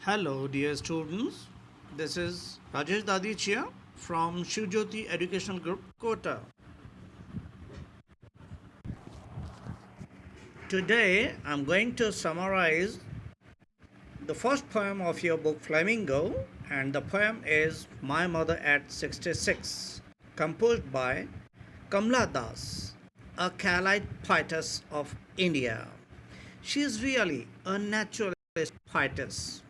Hello, dear students. This is Rajesh Dadichia from Shivjyoti Educational Group, Kota. Today, I'm going to summarize the first poem of your book, Flamingo, and the poem is My Mother at 66, composed by Kamla Das, a Khalite poetess of India. She is really a naturalist poetess.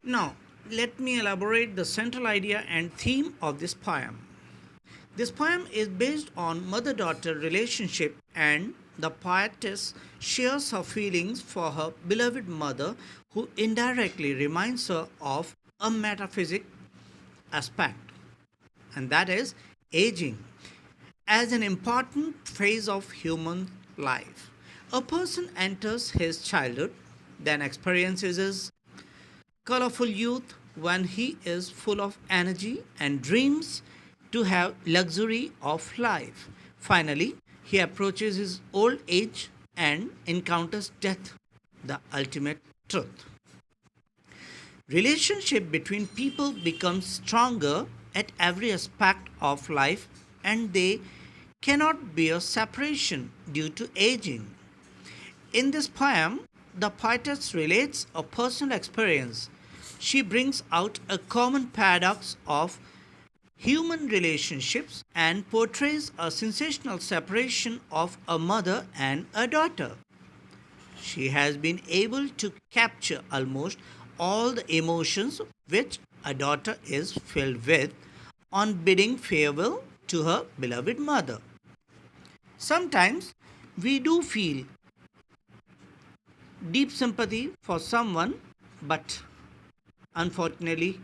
Now, let me elaborate the central idea and theme of this poem. This poem is based on mother daughter relationship, and the poetess shares her feelings for her beloved mother, who indirectly reminds her of a metaphysic aspect, and that is aging as an important phase of human life. A person enters his childhood, then experiences his colorful youth when he is full of energy and dreams to have luxury of life. Finally, he approaches his old age and encounters death, the ultimate truth. Relationship between people becomes stronger at every aspect of life, and they cannot bear separation due to aging. In this poem, the poetess relates a personal experience. She brings out a common paradox of human relationships and portrays a sensational separation of a mother and a daughter. She has been able to capture almost all the emotions which a daughter is filled with on bidding farewell to her beloved mother. Sometimes we do feel deep sympathy for someone, but unfortunately,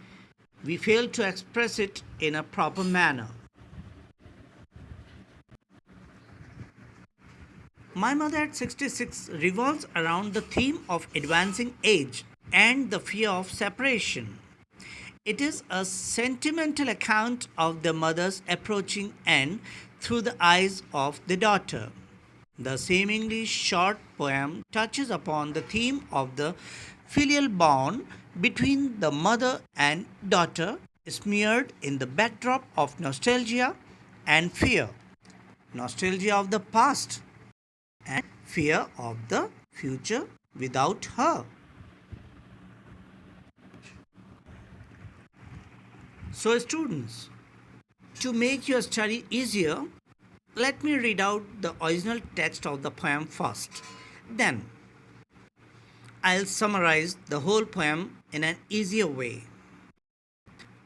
we fail to express it in a proper manner. My Mother at 66 revolves around the theme of advancing age and the fear of separation. It is a sentimental account of the mother's approaching end through the eyes of the daughter. The seemingly short poem touches upon the theme of the filial bond between the mother and daughter, smeared in the backdrop of nostalgia and fear. Nostalgia of the past and fear of the future without her. So, students, to make your study easier, let me read out the original text of the poem first. Then, I'll summarize the whole poem in an easier way.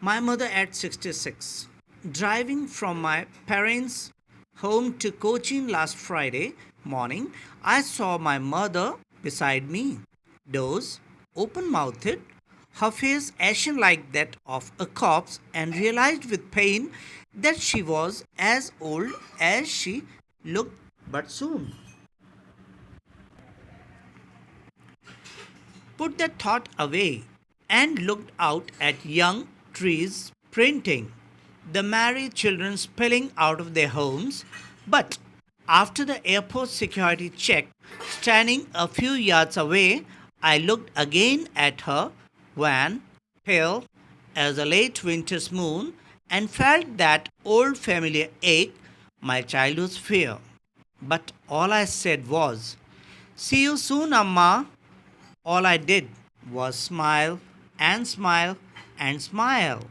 My mother at 66. Driving from my parents' home to Cochin last Friday morning, I saw my mother beside me, dozed, open mouthed, her face ashen like that of a corpse, and realized with pain that she was as old as she looked but soon. Put that thought away and looked out at young trees sprinting, the married children spilling out of their homes. But after the airport security check, standing a few yards away, I looked again at her, wan, pale as a late winter's moon, and felt that old familiar ache, my childhood's fear. But all I said was, "See you soon, Amma." All I did was smile and smile and smile.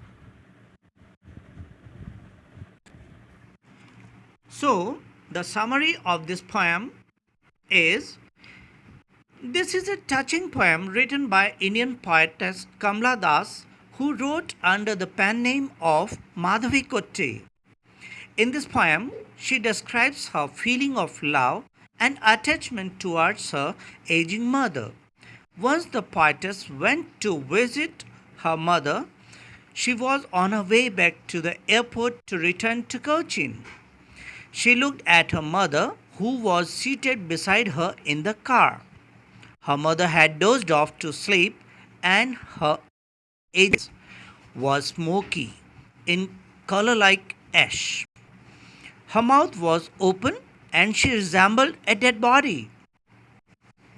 So, the summary of this poem is this is a touching poem written by Indian poetess Kamla Das, who wrote under the pen name of Madhavi Kotte. In this poem, she describes her feeling of love and attachment towards her aging mother. Once the poetess went to visit her mother, she was on her way back to the airport to return to Cochin. She looked at her mother, who was seated beside her in the car. Her mother had dozed off to sleep, and her eyes was smoky in color like ash. Her mouth was open, and she resembled a dead body.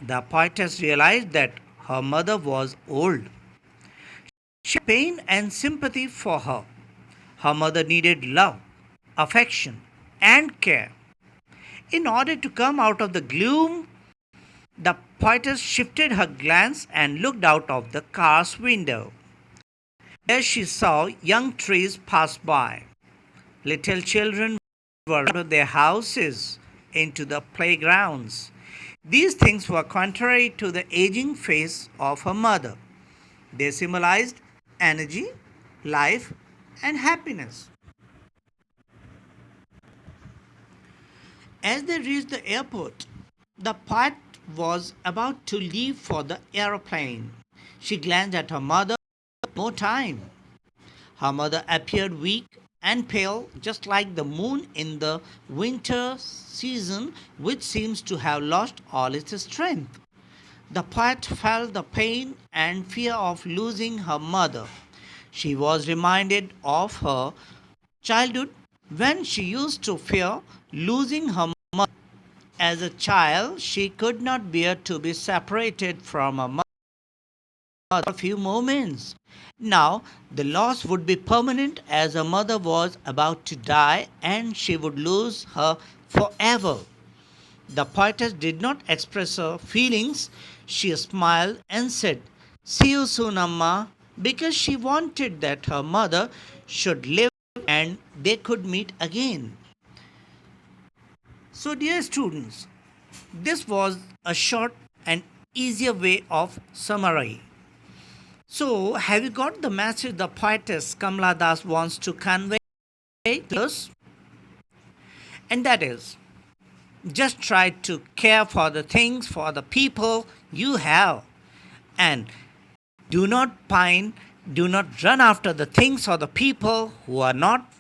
The poetess realized that her mother was old. She had pain and sympathy for her. Her mother needed love, affection, and care. In order to come out of the gloom, the poetess shifted her glance and looked out of the car's window. There she saw young trees pass by. Little children were out of their houses into the playgrounds. These things were contrary to the aging face of her mother. They symbolized energy, life, and happiness. As they reached the airport, the poet was about to leave for the aeroplane. She glanced at her mother one more time. Her mother appeared weak and pale, just like the moon in the winter season, which seems to have lost all its strength. The poet felt the pain and fear of losing her mother. She was reminded of her childhood when she used to fear losing her mother. As a child, she could not bear to be separated from her mother for a few moments. Now, the loss would be permanent as her mother was about to die and she would lose her forever. The poetess did not express her feelings. She smiled and said, "See you soon, Amma," because she wanted that her mother should live and they could meet again. So, dear students, this was a short and easier way of summary. So, have you got the message the poetess Kamala Das wants to convey to us? And that is, just try to care for the things, for the people you have, and do not pine, do not run after the things or the people who are not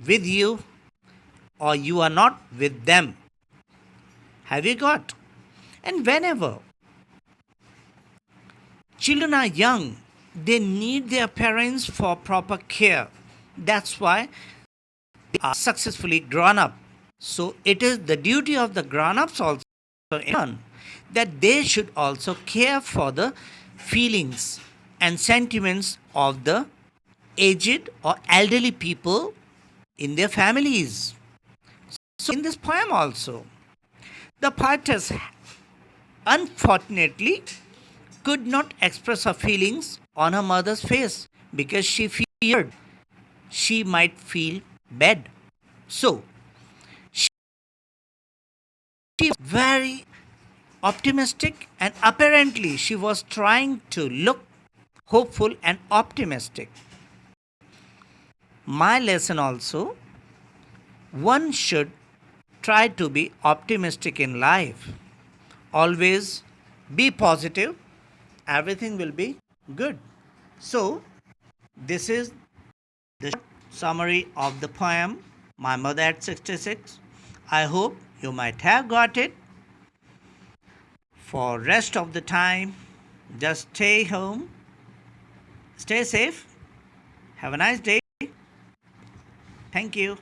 with you or you are not with them. Have you got? And whenever children are young, they need their parents for proper care. That's why they are successfully grown up. So it is the duty of the grown ups also that they should also care for the feelings and sentiments of the aged or elderly people in their families. So in this poem also, the poetess unfortunately could not express her feelings on her mother's face because she feared she might feel bad. So she was very optimistic and apparently she was trying to look hopeful and optimistic. My lesson also, one should try to be optimistic in life. Always be positive, everything will be good. So, this is the summary of the poem My Mother at 66. I hope you might have got it. For rest of the time, just stay home, stay safe, have a nice day. Thank you.